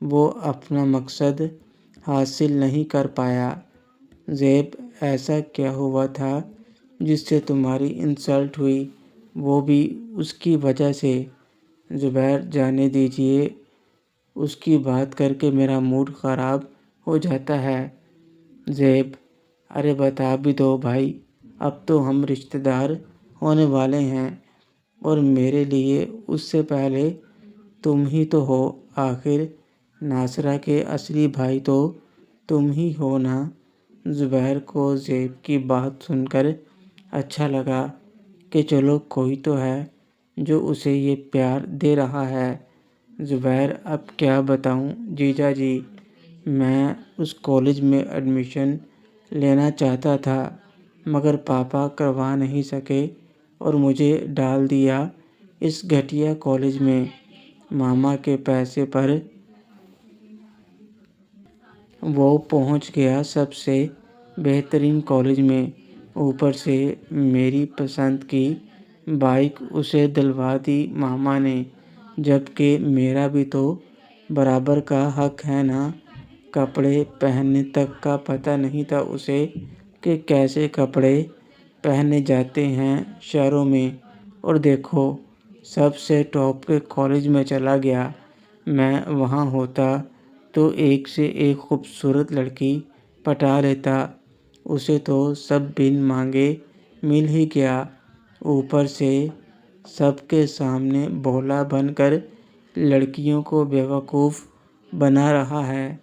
وہ اپنا مقصد حاصل نہیں کر پایا۔ زیب، ایسا کیا ہوا تھا جس سے تمہاری انسلٹ ہوئی، وہ بھی اس کی وجہ سے؟ زبیر، جانے دیجیے، اس کی بات کر کے میرا موڈ خراب ہو جاتا ہے۔ زیب، ارے بتا بھی دو بھائی، اب تو ہم رشتہ دار ہونے والے ہیں، اور میرے لیے اس سے پہلے تم ہی تو ہو۔ آخر ناصرہ کے اصلی بھائی تو تم ہی ہو نا۔ زبیر کو زیب کی بات سن کر اچھا لگا کہ چلو کوئی تو ہے جو اسے یہ پیار دے رہا ہے۔ زبیر، اب کیا بتاؤں جیجا جی، میں اس کالج میں ایڈمیشن لینا چاہتا تھا، مگر پاپا کروا نہیں سکے اور مجھے ڈال دیا اس گھٹیا کالج میں۔ ماما کے پیسے پر وہ پہنچ گیا سب سے بہترین کالج میں، اوپر سے میری پسند کی بائک اسے دلوا دی ماما نے، جبکہ میرا بھی تو برابر کا حق ہے نا۔ کپڑے پہننے تک کا پتہ نہیں تھا اسے کہ کیسے کپڑے پہنے جاتے ہیں شہروں میں، اور دیکھو سب سے ٹاپ کے کالج میں چلا گیا۔ میں وہاں ہوتا تو ایک سے ایک خوبصورت لڑکی پٹا لیتا، اسے تو سب بن مانگے مل ہی گیا، اوپر سے سب کے سامنے بھولا بن کر لڑکیوں کو بیوقوف بنا رہا ہے۔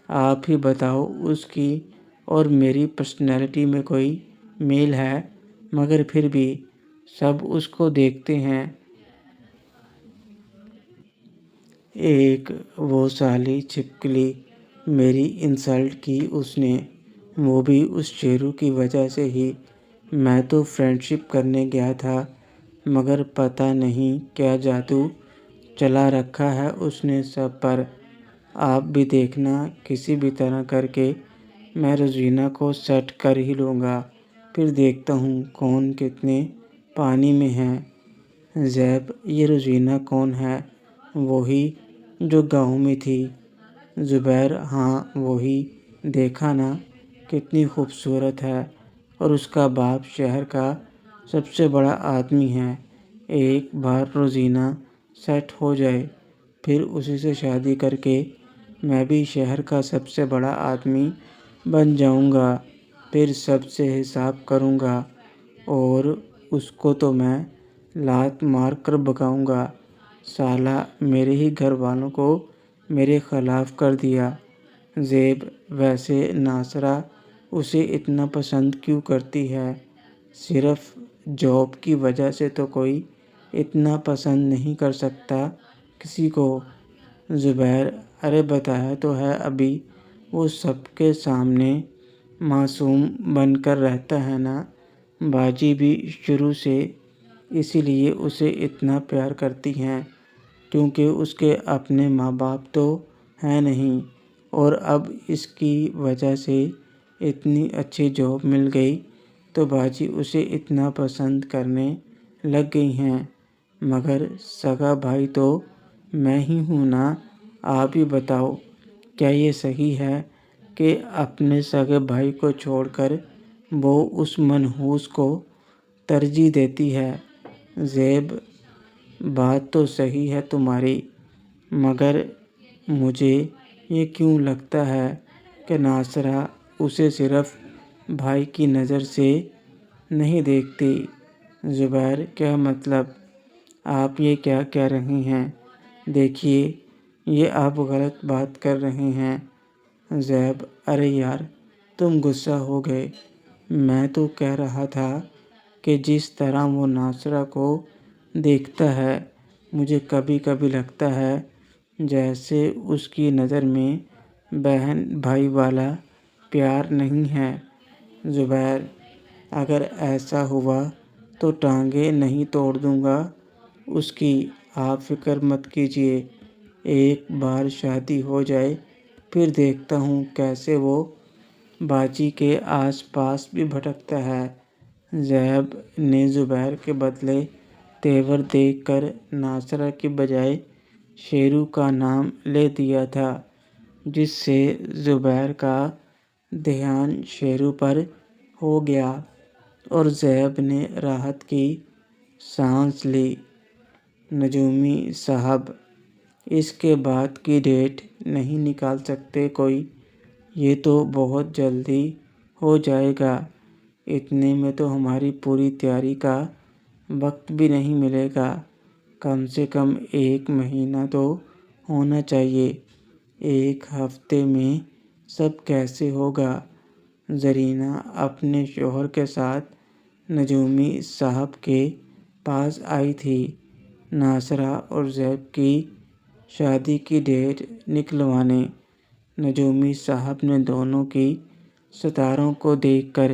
آپ ہی بتاؤ، اس کی اور میری پرسنالٹی میں کوئی میل ہے؟ مگر پھر بھی سب اس کو دیکھتے ہیں۔ ایک وہ سالی چھپکلی، میری انسلٹ کی اس نے، وہ بھی اس شیرو کی وجہ سے ہی۔ میں تو فرینڈشپ کرنے گیا تھا، مگر پتہ نہیں کیا جادو چلا رکھا ہے اس نے سب پر۔ آپ بھی دیکھنا، کسی بھی طرح کر کے میں روزینہ کو سیٹ کر ہی لوں گا، پھر دیکھتا ہوں کون کتنے پانی میں ہے۔ زیب، یہ روزینہ کون ہے؟ وہی جو گاؤں میں تھی۔ زبیر، ہاں وہی، دیکھا نا کتنی خوبصورت ہے، اور اس کا باپ شہر کا سب سے بڑا آدمی ہے۔ ایک بار روزینہ سیٹ ہو جائے، پھر اسی سے شادی کر کے میں بھی شہر کا سب سے بڑا آدمی بن جاؤں گا، پھر سب سے حساب کروں گا، اور اس کو تو میں لات مار کر بھگاؤں گا، سالا میرے ہی گھر والوں کو میرے خلاف کر دیا۔ زیب، ویسے ناصرہ اسے اتنا پسند کیوں کرتی ہے؟ صرف جاب کی وجہ سے تو کوئی اتنا پسند نہیں کر سکتا کسی کو۔ زبیر، ارے بتایا تو ہے ابھی، وہ سب کے سامنے معصوم بن کر رہتا ہے نا۔ باجی بھی شروع سے اسی لیے اسے اتنا پیار کرتی ہیں، کیونکہ اس کے اپنے ماں باپ تو ہیں نہیں، اور اب اس کی وجہ سے اتنی اچھی جاب مل گئی تو باجی اسے اتنا پسند کرنے لگ گئی ہیں۔ مگر سگا بھائی تو میں ہی ہوں نا۔ آپ ہی بتاؤ، کیا یہ صحیح ہے کہ اپنے سگے بھائی کو چھوڑ کر وہ اس منحوس کو ترجیح دیتی ہے؟ زیب، بات تو صحیح ہے تمہاری، مگر مجھے یہ کیوں لگتا ہے کہ ناصرہ اسے صرف بھائی کی نظر سے نہیں دیکھتی۔ زبیر، کیا مطلب؟ آپ یہ کیا کہہ رہے ہیں؟ دیکھیے، یہ آپ غلط بات کر رہے ہیں۔ زیب، ارے یار، تم غصہ ہو گئے، میں تو کہہ رہا تھا کہ جس طرح وہ ناصرہ کو دیکھتا ہے، مجھے کبھی کبھی لگتا ہے جیسے اس کی نظر میں بہن بھائی والا پیار نہیں ہے۔ زبیر، اگر ایسا ہوا تو ٹانگیں نہیں توڑ دوں گا اس کی، آپ فکر مت کیجیے، ایک بار شادی ہو جائے پھر دیکھتا ہوں کیسے وہ باجی کے آس پاس بھی بھٹکتا ہے۔ زیب نے زبیر کے بدلے تیور دیکھ کر ناصرہ کی بجائے شیرو کا نام لے دیا تھا، جس سے زبیر کا دھیان شیرو پر ہو گیا اور زیب نے راحت کی سانس لی۔ نجومی صاحب، اس کے بعد کی ڈیٹ نہیں نکال سکتے کوئی؟ یہ تو بہت جلدی ہو جائے گا، اتنے میں تو ہماری پوری تیاری کا وقت بھی نہیں ملے گا۔ کم سے کم 1 مہینہ تو ہونا چاہیے۔ 1 ہفتے میں سب کیسے ہوگا؟ زرینہ اپنے شوہر کے ساتھ نجومی صاحب کے پاس آئی تھی۔ ناصرہ اور زیب کی شادی کی ڈیٹ نکلوانے۔ نجومی صاحب نے دونوں کی ستاروں کو دیکھ کر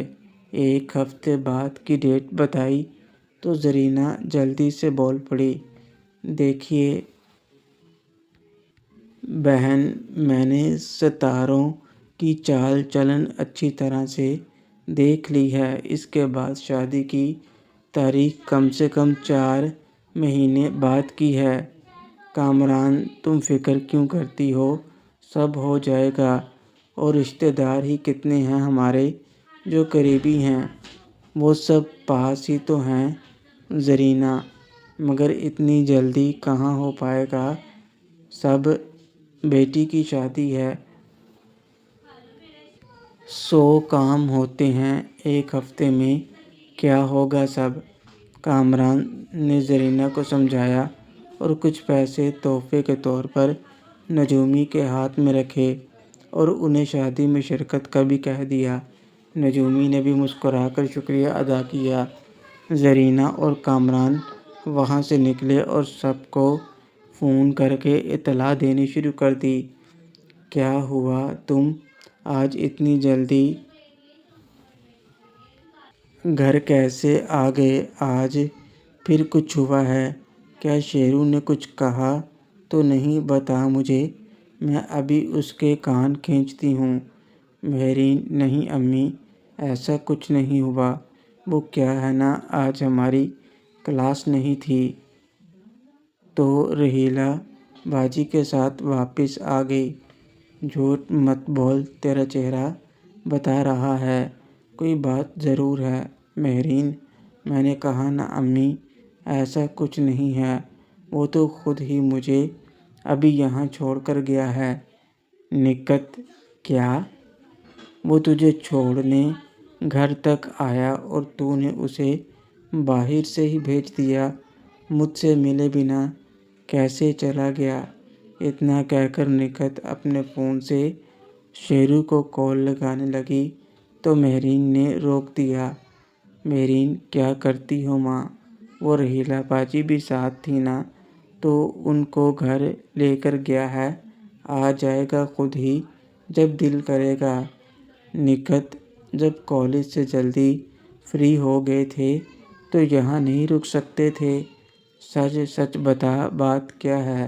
1 ہفتے بعد کی ڈیٹ بتائی تو زرینہ جلدی سے بول پڑی، دیکھیے بہن، میں نے ستاروں کی چال چلن اچھی طرح سے دیکھ لی ہے۔ اس کے بعد شادی کی تاریخ کم سے کم 4 مہینے بعد کی ہے۔ کامران، تم فکر کیوں کرتی ہو؟ سب ہو جائے گا۔ اور رشتہ دار ہی کتنے ہیں ہمارے جو قریبی ہیں؟ وہ سب پاس ہی تو ہیں زرینہ، مگر اتنی جلدی کہاں ہو پائے گا؟ سب بیٹی کی شادی ہے، 100 کام ہوتے ہیں، 1 ہفتے میں کیا ہوگا سب؟ کامران نے زرینہ کو سمجھایا اور کچھ پیسے تحفے کے طور پر نجومی کے ہاتھ میں رکھے اور انہیں شادی میں شرکت کا بھی کہہ دیا۔ نجومی نے بھی مسکرا کر شکریہ ادا کیا۔ زرینہ اور کامران وہاں سے نکلے اور سب کو فون کر کے اطلاع دینی شروع کر دی۔ کیا ہوا؟ تم آج اتنی جلدی گھر کیسے آ گئے؟ آج پھر کچھ ہوا ہے کیا؟ شیرو نے کچھ کہا تو نہیں؟ بتا مجھے، میں ابھی اس کے کان کھینچتی ہوں۔ مہرین: نہیں امی، ایسا کچھ نہیں ہوا۔ وہ کیا ہے نا، آج ہماری کلاس نہیں تھی تو رحیلہ باجی کے ساتھ واپس آ گئی۔ جھوٹ مت بول، تیرا چہرہ بتا رہا ہے، کوئی بات ضرور ہے۔ مہرین: میں نے کہا نا امی، ایسا کچھ نہیں ہے، وہ تو خود ہی مجھے ابھی یہاں چھوڑ کر گیا ہے۔ نکت: کیا؟ وہ تجھے چھوڑنے گھر تک آیا اور تو نے اسے باہر سے ہی بھیج دیا؟ مجھ سے ملے بنا کیسے چلا گیا؟ اتنا کہہ کر نکت اپنے فون سے شیرو کو کال لگانے لگی تو مہرین نے روک دیا۔ مہرین: کیا کرتی ہو ماں؟ وہ رحیلہ باجی بھی ساتھ تھی نا، تو ان کو گھر لے کر گیا ہے، آ جائے گا خود ہی جب دل کرے گا۔ نکت: جب کالج سے جلدی فری ہو گئے تھے تو یہاں نہیں رک سکتے تھے؟ سچ سچ بتا، بات کیا ہے؟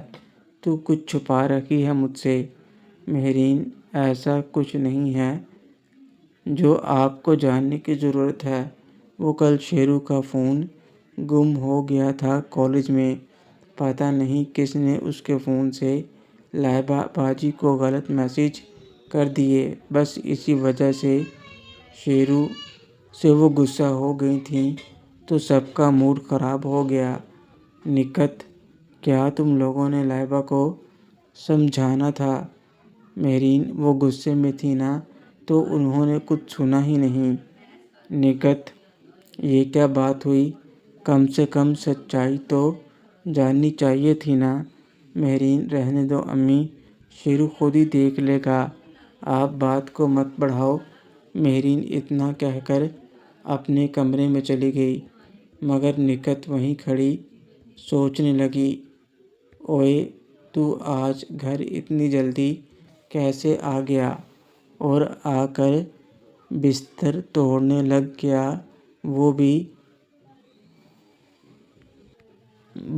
تو کچھ چھپا رکھی ہے مجھ سے؟ مہرین: ایسا کچھ نہیں ہے جو آپ کو جاننے کی ضرورت ہے۔ وہ کل شیرو کا فون گم ہو گیا تھا کالج میں، پتہ نہیں کس نے اس کے فون سے لائبہ باجی کو غلط میسج کر دیے، بس اسی وجہ سے شیرو سے وہ غصہ ہو گئی تھیں تو سب کا موڈ خراب ہو گیا۔ نکت: کیا تم لوگوں نے لائبہ کو سمجھانا تھا؟ مہرین: وہ غصے میں تھی نا، تو انہوں نے کچھ سنا ہی نہیں۔ نکت: یہ کیا بات ہوئی؟ کم سے کم سچائی تو جاننی چاہیے تھی نا؟ مہرین: رہنے دو امی، شیرو خود ہی دیکھ لے گا، آپ بات کو مت بڑھاؤ۔ مہرین اتنا کہہ کر اپنے کمرے میں چلی گئی، مگر نکت وہیں کھڑی سوچنے لگی، اوئے تو آج گھر اتنی جلدی کیسے آ گیا اور آ کر بستر توڑنے لگ گیا؟ وہ بھی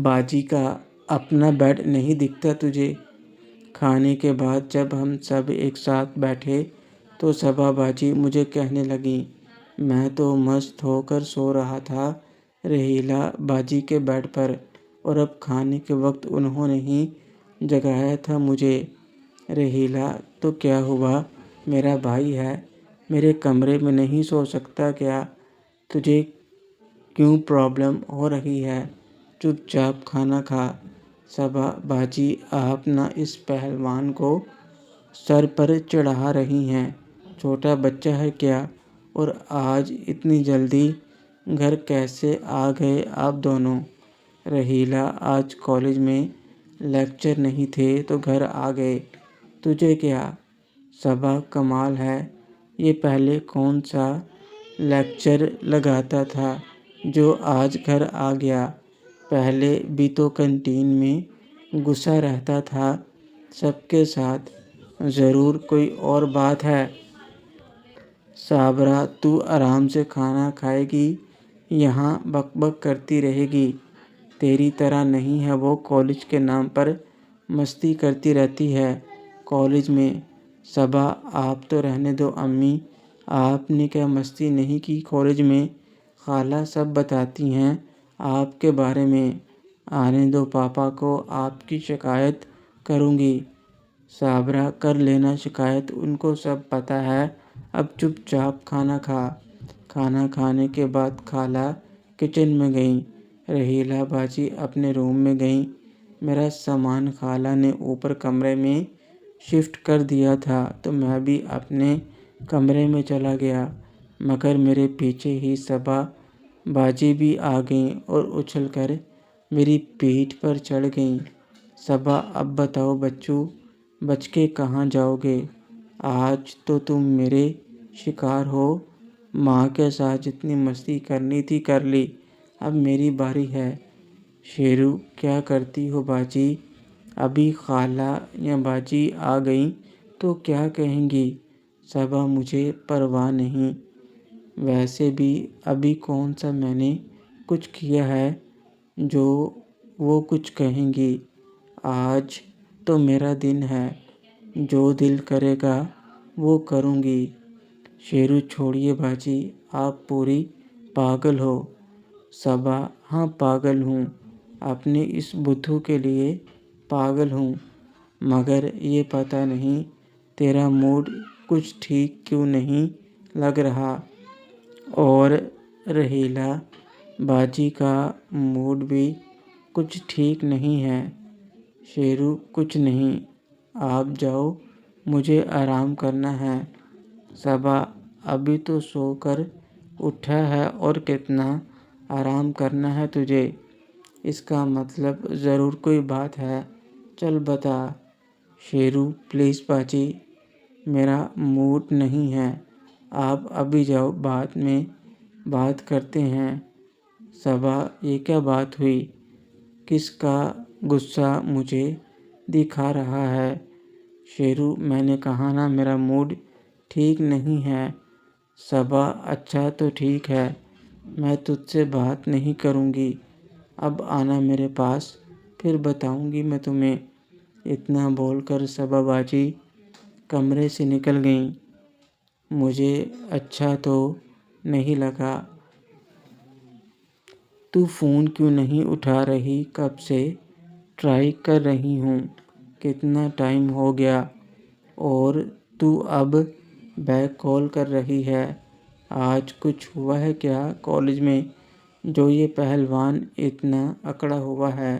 باجی کا اپنا بیڈ نہیں دکھتا تجھے؟ کھانے کے بعد جب ہم سب ایک ساتھ بیٹھے تو صبا باجی مجھے کہنے لگیں، میں تو مست ہو کر سو رہا تھا رحیلہ باجی کے بیڈ پر، اور اب کھانے کے وقت انہوں نے ہی جگایا تھا مجھے۔ رحیلہ: تو کیا ہوا؟ میرا بھائی ہے، میرے کمرے میں نہیں سو سکتا کیا؟ تجھے کیوں پرابلم ہو رہی ہے؟ چپ چاپ کھانا کھا۔ صبا: باجی آپ نہ اس پہلوان کو سر پر چڑھا رہی ہیں، چھوٹا بچہ ہے کیا؟ اور آج اتنی جلدی گھر کیسے آ گئے آپ دونوں؟ رحیلہ: آج کالج میں لیکچر نہیں تھے تو گھر آ گئے، تجھے کیا؟ صبا: کمال ہے، یہ پہلے کون سا لیکچر لگاتا تھا جو آج گھر آ گیا؟ پہلے بھی تو کینٹین میں گھسا رہتا تھا سب کے ساتھ، ضرور کوئی اور بات ہے۔ صابرہ: تو آرام سے کھانا کھائے گی، یہاں بک بک کرتی رہے گی؟ تیری طرح نہیں ہے وہ، کالج کے نام پر مستی کرتی رہتی ہے کالج میں۔ صبا: آپ تو رہنے دو امی، آپ نے کیا مستی نہیں کی کالج میں؟ خالہ سب بتاتی ہیں آپ کے بارے میں، آنے دو پاپا کو، آپ کی شکایت کروں گی۔ صابرہ: کر لینا شکایت، ان کو سب پتہ ہے، اب چپ چاپ کھانا کھا۔ کھانا کھانے کے بعد خالہ کچن میں گئیں۔ رحیلہ باجی اپنے روم میں گئیں۔ میرا سامان خالہ نے اوپر کمرے میں شفٹ کر دیا تھا تو میں بھی اپنے کمرے میں چلا گیا، مگر میرے پیچھے ہی صبا باجی بھی آ گئیں اور اچھل کر میری پیٹھ پر چڑھ گئیں۔ صبا: اب بتاؤ بچوں، بچ کے کہاں جاؤ گے؟ آج تو تم میرے شکار ہو، ماں کے ساتھ جتنی مستی کرنی تھی کر لی، اب میری باری ہے۔ شیرو: کیا کرتی ہو باجی؟ ابھی خالہ یا باجی آ گئیں تو کیا کہیں گی؟ صبا: مجھے پرواہ نہیں، ویسے بھی ابھی کون سا میں نے کچھ کیا ہے جو وہ کچھ کہیں گی، آج تو میرا دن ہے، جو دل کرے گا وہ کروں گی۔ شیرو: چھوڑیے باجی، آپ پوری پاگل ہو۔ صبا: ہاں پاگل ہوں، اپنے اس بدھو کے لیے پاگل ہوں، مگر یہ پتہ نہیں تیرا موڈ کچھ ٹھیک کیوں نہیں لگ رہا۔ اور رحیلہ باجی کا موڈ بھی کچھ ٹھیک نہیں ہے۔ شیرو: کچھ نہیں، آپ جاؤ، مجھے آرام کرنا ہے۔ صبا: ابھی تو سو کر اٹھا ہے اور کتنا آرام کرنا ہے تجھے؟ اس کا مطلب ضرور کوئی بات ہے، چل بتا۔ شیرو: پلیز باجی، میرا موڈ نہیں ہے، آپ ابھی جاؤ، بعد میں بات کرتے ہیں۔ صبا: یہ کیا بات ہوئی؟ کس کا غصہ مجھے دکھا رہا ہے؟ شیرو: میں نے کہا نا میرا موڈ ٹھیک نہیں ہے۔ صبا: اچھا تو ٹھیک ہے، میں تجھ سے بات نہیں کروں گی، اب آنا میرے پاس، پھر بتاؤں گی میں تمہیں۔ اتنا بول کر صبا باجی کمرے سے نکل گئیں۔ مجھے اچھا تو نہیں لگا۔ تو فون کیوں نہیں اٹھا رہی؟ کب سے ٹرائی کر رہی ہوں، کتنا ٹائم ہو گیا، اور تو اب بیک کال کر رہی ہے۔ آج کچھ ہوا ہے کیا کالج میں جو یہ پہلوان اتنا اکڑا ہوا ہے؟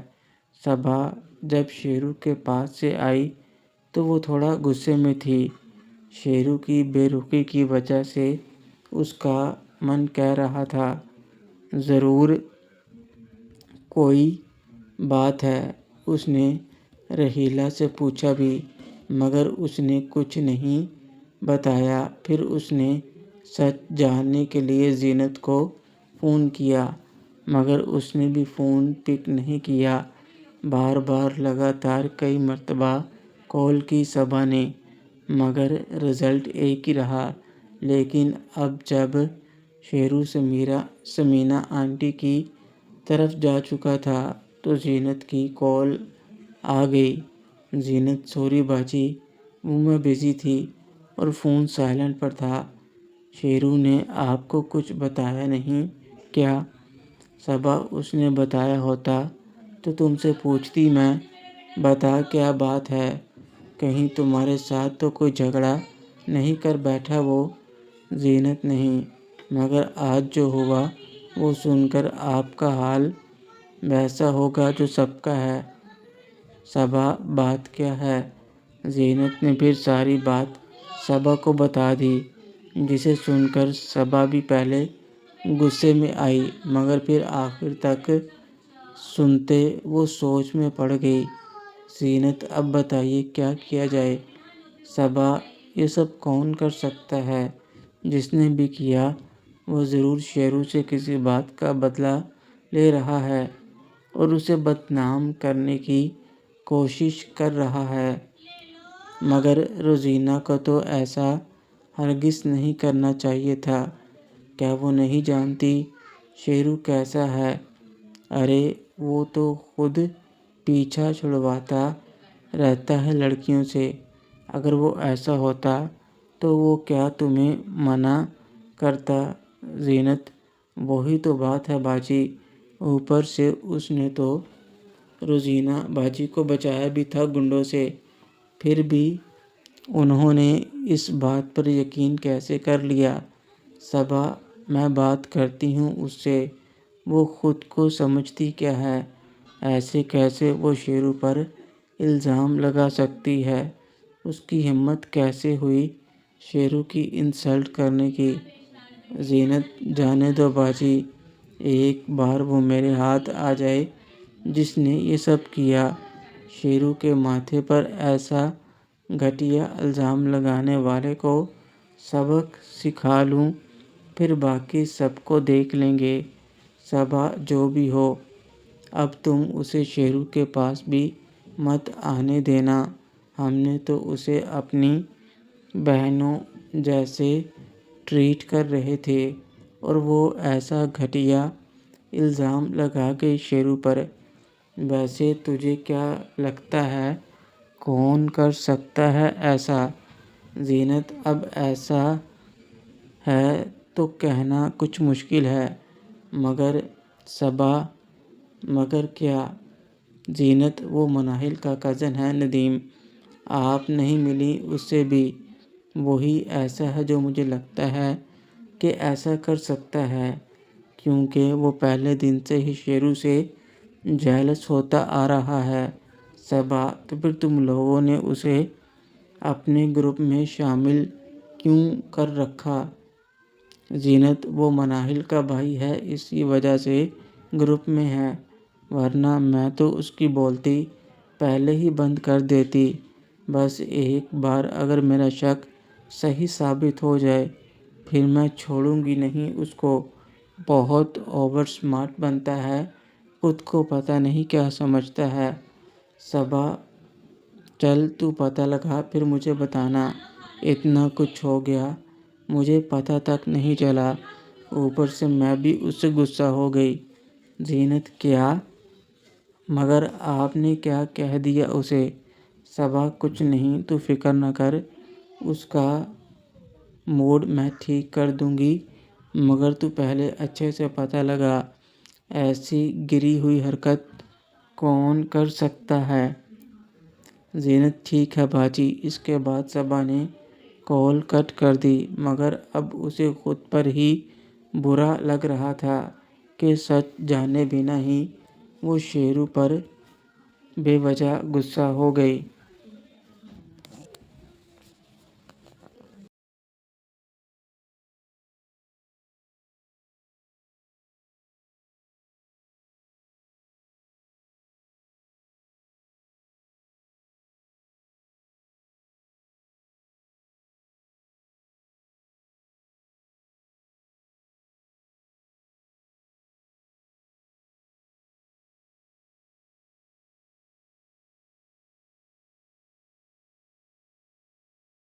صبا جب شیرو کے پاس سے آئی تو وہ تھوڑا غصے میں تھی، شیرو کی بے رخی کی وجہ سے اس کا من کہہ رہا تھا ضرور کوئی بات ہے۔ اس نے رحیلہ سے پوچھا بھی، مگر اس نے کچھ نہیں بتایا۔ پھر اس نے سچ جاننے کے لیے زینت کو فون کیا، مگر اس نے بھی فون پک نہیں کیا۔ بار بار لگاتار کئی مرتبہ کال کی صبا نے، مگر رزلٹ ایک ہی رہا۔ لیکن اب جب شیرو سمیرہ آنٹی کی طرف جا چکا تھا تو زینت کی کال آ گئی۔ زینت: سوری باجی، وہ میں بزی تھی اور فون سائلنٹ پر تھا۔ شیرو نے آپ کو کچھ بتایا نہیں کیا؟ صبا: اس نے بتایا ہوتا تو تم سے پوچھتی میں۔ بتا کیا بات ہے، کہیں تمہارے ساتھ تو کوئی جھگڑا نہیں کر بیٹھا وہ؟ زینت: نہیں، مگر آج جو ہوا وہ سن کر آپ کا حال ویسا ہوگا جو سب کا ہے۔ صبا: بات کیا ہے؟ زینت نے پھر ساری بات صبا کو بتا دی، جسے سن کر صبا بھی پہلے غصے میں آئی مگر پھر آخر تک سنتے وہ سوچ میں پڑ گئی۔ زینت: اب بتائیے کیا کیا جائے؟ صبا: یہ سب کون کر سکتا ہے؟ جس نے بھی کیا وہ ضرور شیرو سے کسی بات کا بدلہ لے رہا ہے اور اسے بدنام کرنے کی کوشش کر رہا ہے، مگر روزینہ کو تو ایسا ہرگز نہیں کرنا چاہیے تھا۔ کیا وہ نہیں جانتی شیرو کیسا ہے؟ ارے وہ تو خود پیچھا چھڑواتا رہتا ہے لڑکیوں سے۔ اگر وہ ایسا ہوتا تو وہ کیا تمہیں منع کرتا؟ زینت: وہی تو بات ہے باجی، اوپر سے اس نے تو روزینہ باجی کو بچایا بھی تھا گنڈوں سے، پھر بھی انہوں نے اس بات پر یقین کیسے کر لیا؟ صبا: میں بات کرتی ہوں اس سے، وہ خود کو سمجھتی کیا ہے؟ ایسے کیسے وہ شیرو پر الزام لگا سکتی ہے؟ اس کی ہمت کیسے ہوئی شیرو کی انسلٹ کرنے کی؟ زینت: جانے دو باجی، ایک بار وہ میرے ہاتھ آ جائے جس نے یہ سب کیا، شیرو کے ماتھے پر ایسا گھٹیا الزام لگانے والے کو سبق سکھا لوں، پھر باقی سب کو دیکھ لیں گے۔ صبا: جو بھی ہو، اب تم اسے شیرو کے پاس بھی مت آنے دینا، ہم نے تو اسے اپنی بہنوں جیسے ٹریٹ کر رہے تھے اور وہ ایسا گھٹیا الزام لگا گئی شیرو پر۔ ویسے تجھے کیا لگتا ہے کون کر سکتا ہے ایسا؟ زینت: اب ایسا ہے تو کہنا کچھ مشکل ہے، مگر صبا: مگر کیا؟ زینت: وہ مناہل کا کزن ہے ندیم، آپ نہیں ملی اس سے بھی، وہی ایسا ہے جو مجھے لگتا ہے کہ ایسا کر سکتا ہے، کیونکہ وہ پہلے دن سے ہی شیرو سے جیلس ہوتا آ رہا ہے۔ صبا: تو پھر تم لوگوں نے اسے اپنے گروپ میں شامل کیوں کر رکھا؟ زینت: وہ مناہل کا بھائی ہے اسی وجہ سے گروپ میں ہے، ورنہ میں تو اس کی بولتی پہلے ہی بند کر دیتی۔ بس ایک بار اگر میرا شک صحیح ثابت ہو جائے پھر میں چھوڑوں گی نہیں اس کو۔ بہت اوور سمارٹ بنتا ہے، خود کو پتہ نہیں کیا سمجھتا ہے۔ صبا: چل تو پتہ لگا پھر مجھے بتانا، اتنا کچھ ہو گیا مجھے پتہ تک نہیں چلا، اوپر سے میں بھی اس سے غصہ ہو گئی۔ زینت: کیا؟ مگر آپ نے کیا کہہ دیا اسے؟ صبا: کچھ نہیں، تو فکر نہ کر، اس کا موڈ میں ٹھیک کر دوں گی، مگر تو پہلے اچھے سے پتہ لگا ایسی گری ہوئی حرکت کون کر سکتا ہے؟ زینت: ٹھیک ہے باجی۔ اس کے بعد صبا نے کال کٹ کر دی، مگر اب اسے خود پر ہی برا لگ رہا تھا کہ سچ جانے بنا ہی وہ شیرو پر بے وجہ غصہ ہو گئی۔